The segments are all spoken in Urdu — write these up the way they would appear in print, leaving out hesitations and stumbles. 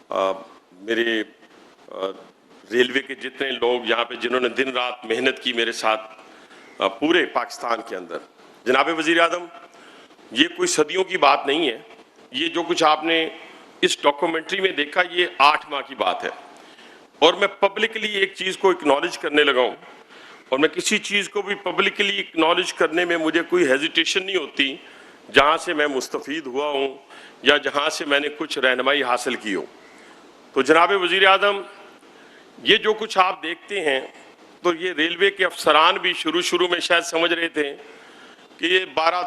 میرے ریلوے کے جتنے لوگ یہاں پہ جنہوں نے دن رات محنت کی میرے ساتھ پورے پاکستان کے اندر. جناب وزیر اعظم، یہ کوئی صدیوں کی بات نہیں ہے. یہ جو کچھ آپ نے اس ڈاکومنٹری میں دیکھا یہ 8 ماہ کی بات ہے. اور میں پبلکلی ایک چیز کو اکنالج کرنے لگا ہوں، اور میں کسی چیز کو بھی پبلکلی اکنالج کرنے میں مجھے کوئی ہیزیٹیشن نہیں ہوتی جہاں سے میں مستفید ہوا ہوں یا جہاں سے میں نے کچھ رہنمائی حاصل کی ہو. تو جناب وزیر اعظم، یہ جو کچھ آپ دیکھتے ہیں تو یہ ریلوے کے افسران بھی شروع میں شاید سمجھ رہے تھے کہ یہ 12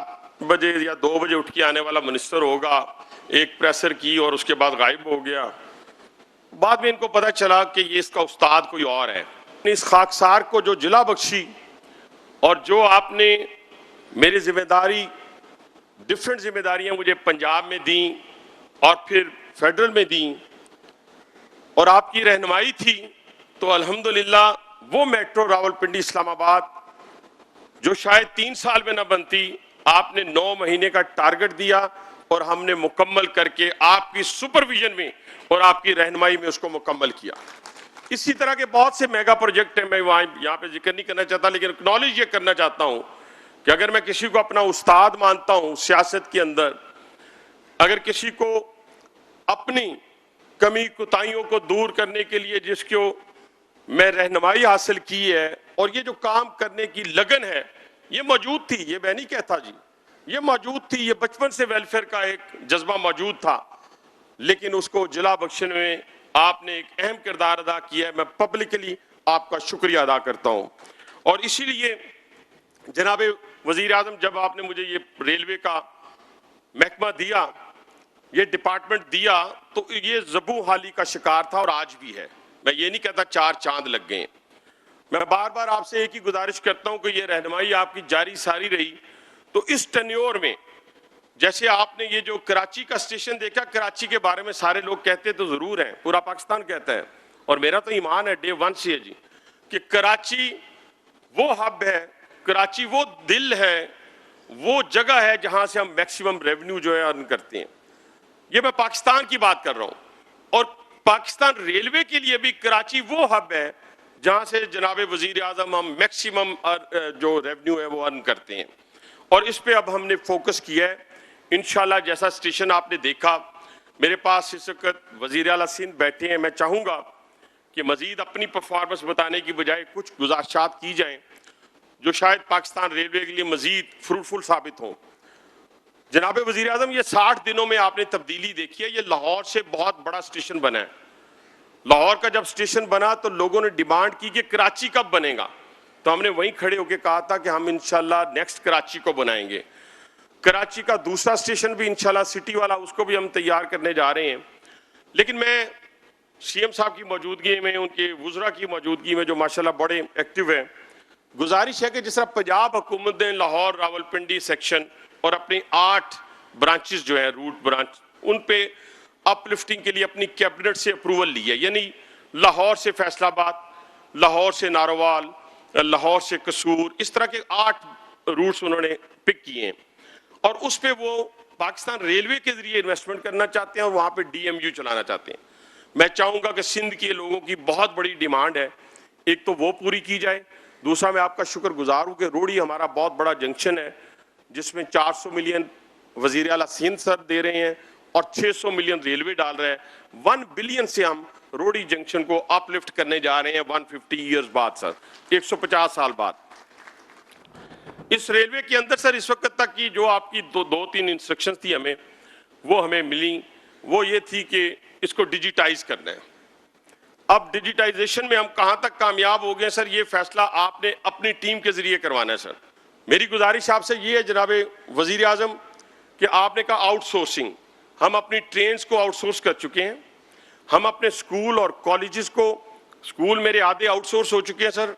بجے یا 2 بجے اٹھ کے آنے والا منسٹر ہوگا، ایک پریسر کی اور اس کے بعد غائب ہو گیا. بعد میں ان کو پتہ چلا کہ یہ اس کا استاد کوئی اور ہے. اس خاکسار کو جو جلا بخشی اور جو آپ نے میری ذمہ داری ڈیفرنٹ ذمہ داریاں مجھے پنجاب میں دیں اور پھر فیڈرل میں دیں اور آپ کی رہنمائی تھی، تو الحمدللہ وہ میٹرو راولپنڈی اسلام آباد جو شاید 3 سال میں نہ بنتی، آپ نے 9 مہینے کا ٹارگٹ دیا اور ہم نے مکمل کر کے آپ کی سپرویژن میں اور آپ کی رہنمائی میں اس کو مکمل کیا. اسی طرح کے بہت سے میگا پروجیکٹ ہیں، میں یہاں پہ ذکر نہیں کرنا چاہتا، لیکن اکنالج یہ کرنا چاہتا ہوں کہ اگر میں کسی کو اپنا استاد مانتا ہوں سیاست کے اندر، اگر کسی کو اپنی کمی کوتاہیوں کو دور کرنے کے لیے جس کو میں رہنمائی حاصل کی ہے اور یہ جو کام کرنے کی لگن ہے یہ موجود تھی، یہ میں نہیں کہتا جی، یہ موجود تھی، یہ بچپن سے ویلفیئر کا ایک جذبہ موجود تھا، لیکن اس کو جلا بخشنے میں آپ نے ایک اہم کردار ادا کیا ہے. میں پبلکلی آپ کا شکریہ ادا کرتا ہوں. اور اسی لیے جناب وزیر اعظم، جب آپ نے مجھے یہ ریلوے کا محکمہ دیا، یہ ڈپارٹمنٹ دیا، تو یہ زبوں حالی کا شکار تھا اور آج بھی ہے. میں یہ نہیں کہتا 4 چاند لگ گئے ہیں. میں بار بار آپ سے ایک ہی گزارش کرتا ہوں کہ یہ رہنمائی آپ کی جاری ساری رہی. تو اس ٹینیور میں جیسے آپ نے یہ جو کراچی کا اسٹیشن دیکھا، کراچی کے بارے میں سارے لوگ کہتے تو ضرور ہیں، پورا پاکستان کہتا ہے، اور میرا تو ایمان ہے ڈے 1 سے ہے جی، کہ کراچی وہ ہب ہے، کراچی وہ دل ہے، وہ جگہ ہے جہاں سے ہم میکسیمم ریونیو جو ہے ارن کرتے ہیں. یہ میں پاکستان کی بات کر رہا ہوں. اور پاکستان ریلوے کے لیے بھی کراچی وہ ہب ہے جہاں سے جناب وزیر اعظم ہم میکسیمم جو ریونیو ہے وہ ارن کرتے ہیں. اور اس پہ اب ہم نے فوکس کیا ہے. انشاءاللہ جیسا اسٹیشن آپ نے دیکھا، میرے پاس اس وقت وزیر اعلیٰ سندھ بیٹھے ہیں. میں چاہوں گا کہ مزید اپنی پرفارمنس بتانے کی بجائے کچھ گزارشات کی جائیں جو شاید پاکستان ریلوے کے لیے مزید فروٹفل ثابت ہوں. جناب وزیر اعظم، یہ 60 دنوں میں آپ نے تبدیلی دیکھی ہے. یہ لاہور سے بہت بڑا اسٹیشن بنا ہے. لاہور کا جب اسٹیشن بنا تو لوگوں نے ڈیمانڈ کی کہ کراچی کب بنے گا، تو ہم نے وہیں کھڑے ہو کے کہا تھا کہ ہم انشاءاللہ نیکسٹ کراچی کو بنائیں گے. کراچی کا دوسرا اسٹیشن بھی انشاءاللہ سٹی والا، اس کو بھی ہم تیار کرنے جا رہے ہیں. لیکن میں سی ایم صاحب کی موجودگی میں، ان کے وزراء کی موجودگی میں جو ماشاءاللہ بڑے ایکٹیو ہیں، گزارش ہے کہ جس طرح پنجاب حکومت نے لاہور راولپنڈی سیکشن اور اپنی 8 برانچز جو ہیں روٹ برانچ، ان پہ اپ لفٹنگ کے لیے اپنی کیبنٹ سے اپروول لی ہے. یعنی لاہور سے فیصل آباد، لاہور سے ناروال، لاہور سے قصور، اس طرح کے 8 روٹس انہوں نے پک کیے ہیں. اور اس پہ وہ پاکستان ریلوے کے ذریعے انویسٹمنٹ کرنا چاہتے ہیں اور وہاں پہ ڈی ایم یو چلانا چاہتے ہیں. میں چاہوں گا کہ سندھ کے لوگوں کی بہت بڑی ڈیمانڈ ہے، ایک تو وہ پوری کی جائے. دوسرا میں آپ کا شکر گزار ہوں کہ روڑی ہمارا بہت بڑا جنکشن ہے جس میں 400 ملین وزیر اعلیٰ سندھ سر دے رہے ہیں اور 600 ملین ریلوے ڈال رہے ہیں. 1 بلین سے ہم روڑی جنکشن کو اپ لفٹ کرنے جا رہے ہیں 150 ایئرز بعد سر، 150 سال بعد. اس ریلوے کے اندر سر اس وقت تک کی جو آپ کی 2-3 انسٹرکشنز تھی وہ ہمیں ملی، وہ یہ تھی کہ اس کو ڈیجیٹائز کرنا ہے. اب ڈیجیٹائزیشن میں ہم کہاں تک کامیاب ہو گئے سر، یہ فیصلہ آپ نے اپنی ٹیم کے ذریعے کروانا ہے سر. میری گزارش آپ سے یہ ہے جناب وزیر اعظم کہ آپ نے کہا آؤٹ سورسنگ، ہم اپنی ٹرینز کو آؤٹ سورس کر چکے ہیں. ہم اپنے سکول اور کالجز کو، سکول میرے آدھے آؤٹ سورس ہو چکے ہیں سر،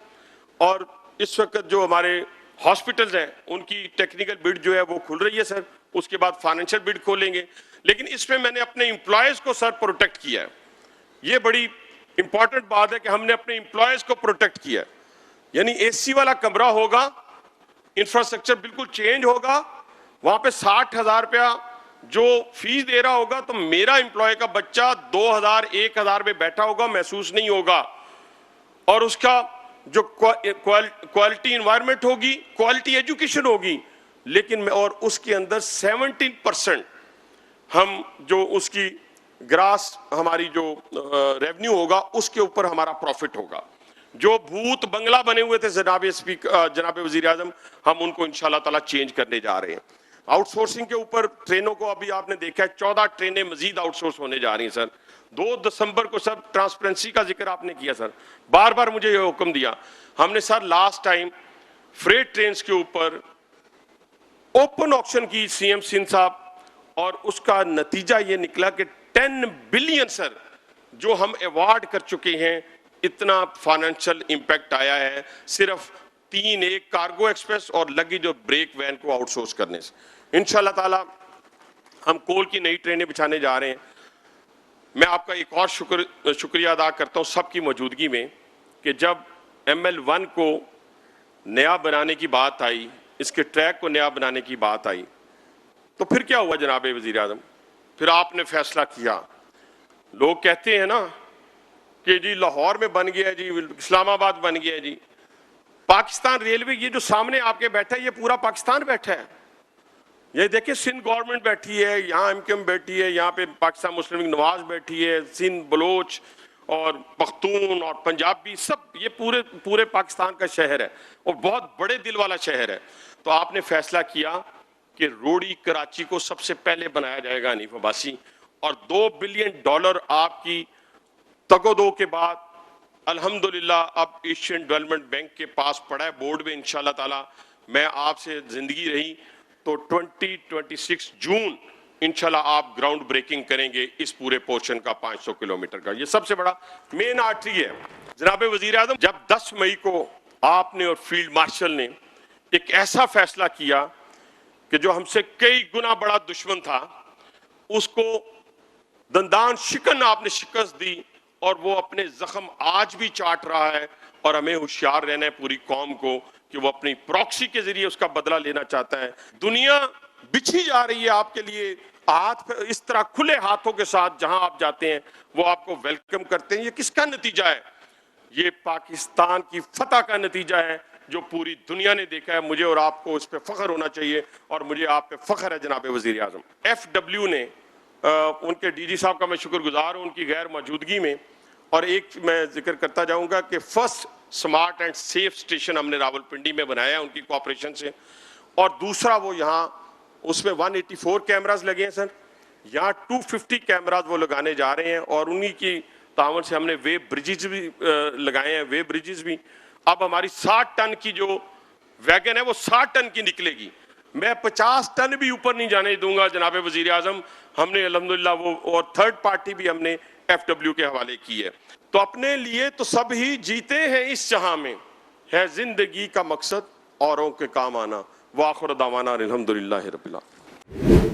اور اس وقت جو ہمارے ہاسپٹلز ہیں ان کی ٹیکنیکل بڈ جو ہے وہ کھل رہی ہے سر، اس کے بعد فائنینشیل بڈ کھولیں گے. لیکن اس میں میں نے اپنے امپلائیز کو سر پروٹیکٹ کیا ہے. یہ بڑی امپورٹنٹ بات ہے کہ ہم نے اپنے امپلائیز کو پروٹیکٹ کیا ہے. یعنی اے سی والا کمرہ ہوگا، انفراسٹرکچر بالکل چینج ہوگا، وہاں پہ 60,000 روپیہ جو فیس دے رہا ہوگا تو میرا امپلائی کا بچہ 2000 1000 میں بیٹھا ہوگا, محسوس نہیں ہوگا, اور اس کا جو کوالٹی انوائرمنٹ ہوگی, کوالٹی ایجوکیشن ہوگی, لیکن اور اس کے اندر 17% ہم جو اس کی گراس ہماری جو ریونیو ہوگا اس کے اوپر ہمارا پروفٹ ہوگا. جو بھوت بنگلہ بنے ہوئے تھے جناب وزیر اعظم, ہم ان کو انشاءاللہ تعالی چینج کرنے جا رہے ہیں. آؤٹ سورسنگ کے اوپر ٹرینوں کو ابھی آپ نے دیکھا ہے 14 ٹرینیں مزید آؤٹ سورس ہونے جا رہی ہیں سر. 2 دسمبر کو سر ٹرانسپیرنسی کا ذکر آپ نے کیا سر, بار بار مجھے یہ حکم دیا ہم نے سر. لاسٹ ٹائم فریٹ ٹرینز کے اوپر اوپن آکشن کی سی ایم سندھ صاحب, اور اس کا نتیجہ یہ نکلا کہ 10 بلین سر جو ہم ایوارڈ کر چکے ہیں, اتنا فائنینشل امپیکٹ آیا ہے صرف 3 کارگو ایکسپریس اور لگی جو بریک وین کو آؤٹ سورس کرنے سے. انشاءاللہ تعالی ہم کول کی نئی ٹرینیں بچھانے جا رہے ہیں. میں آپ کا ایک اور شکریہ ادا کرتا ہوں سب کی موجودگی میں کہ جب ML1 کو نیا بنانے کی بات آئی, اس کے ٹریک کو نیا بنانے کی بات آئی, تو پھر کیا ہوا جناب وزیر اعظم؟ پھر آپ نے فیصلہ کیا. لوگ کہتے ہیں نا کہ جی لاہور میں بن گیا, جی اسلام آباد بن گیا, جی پاکستان ریلوے یہ جو سامنے آپ کے بیٹھا ہے یہ پورا پاکستان بیٹھا ہے. یہ دیکھیں سندھ گورنمنٹ بیٹھی ہے, یہاں MKM بیٹھی ہے, یہاں پہ پاکستان مسلم لیگ نواز بیٹھی ہے, سندھ بلوچ اور پختون اور پنجابی, سب یہ پورے پاکستان کا شہر ہے اور بہت بڑے دل والا شہر ہے. تو آپ نے فیصلہ کیا کہ روڑی کراچی کو سب سے پہلے بنایا جائے گا حنیف عباسی, اور $2 بلین آپ کی تگودو کے بعد الحمدللہ اب ایشین ڈیولپمنٹ بینک کے پاس پڑا ہے بورڈ میں. انشاءاللہ تعالی میں آپ سے زندگی رہی تو 2026 جون انشاءاللہ آپ گراؤنڈ بریکنگ کریں گے اس پورے پورشن کا 500 کلومیٹر کا. یہ سب سے بڑا مین آرٹری ہے. جناب وزیر اعظم, جب 10 مئی کو آپ نے اور فیلڈ مارشل نے ایک ایسا فیصلہ کیا کہ جو ہم سے کئی گنا بڑا دشمن تھا, اس کو دندان شکن آپ نے شکست دی, اور وہ اپنے زخم آج بھی چاٹ رہا ہے, اور ہمیں ہوشیار رہنا ہے پوری قوم کو کہ وہ اپنی پراکسی کے ذریعے اس کا بدلہ لینا چاہتا ہے. دنیا بچھی جا رہی ہے آپ کے لیے, ہاتھ اس طرح کھلے ہاتھوں کے ساتھ جہاں آپ جاتے ہیں وہ آپ کو ویلکم کرتے ہیں. یہ کس کا نتیجہ ہے؟ یہ پاکستان کی فتح کا نتیجہ ہے جو پوری دنیا نے دیکھا ہے. مجھے اور آپ کو اس پہ فخر ہونا چاہیے, اور مجھے آپ پہ فخر ہے جناب وزیر اعظم. FW نے ان کے DG صاحب کا میں شکر گزار ہوں ان کی غیر موجودگی میں, اور ایک میں ذکر کرتا جاؤں گا کہ first smart and safe station ہم نے راولپنڈی میں بنایا ہے ان کی کوآپریشن سے, اور دوسرا وہ یہاں اس میں 184 کیمراز لگے ہیں سر, یہاں 250 کیمراز وہ لگانے جا رہے ہیں, اور انہی کی تعاون سے ہم نے ویو بریجز بھی لگائے ہیں. ویو بریجز بھی اب ہماری 60 ٹن کی جو ویگن ہے وہ 60 ٹن کی نکلے گی. میں 50 ٹن بھی اوپر نہیں جانے دوں گا جناب وزیر اعظم. ہم نے الحمدللہ وہ اور تھرڈ پارٹی بھی ہم نے FW کے حوالے کی ہے. تو اپنے لیے تو سب ہی جیتے ہیں اس جہاں میں, ہے زندگی کا مقصد اوروں کے کام آنا. وآخر دعوانا الحمدللہ رب العالمین.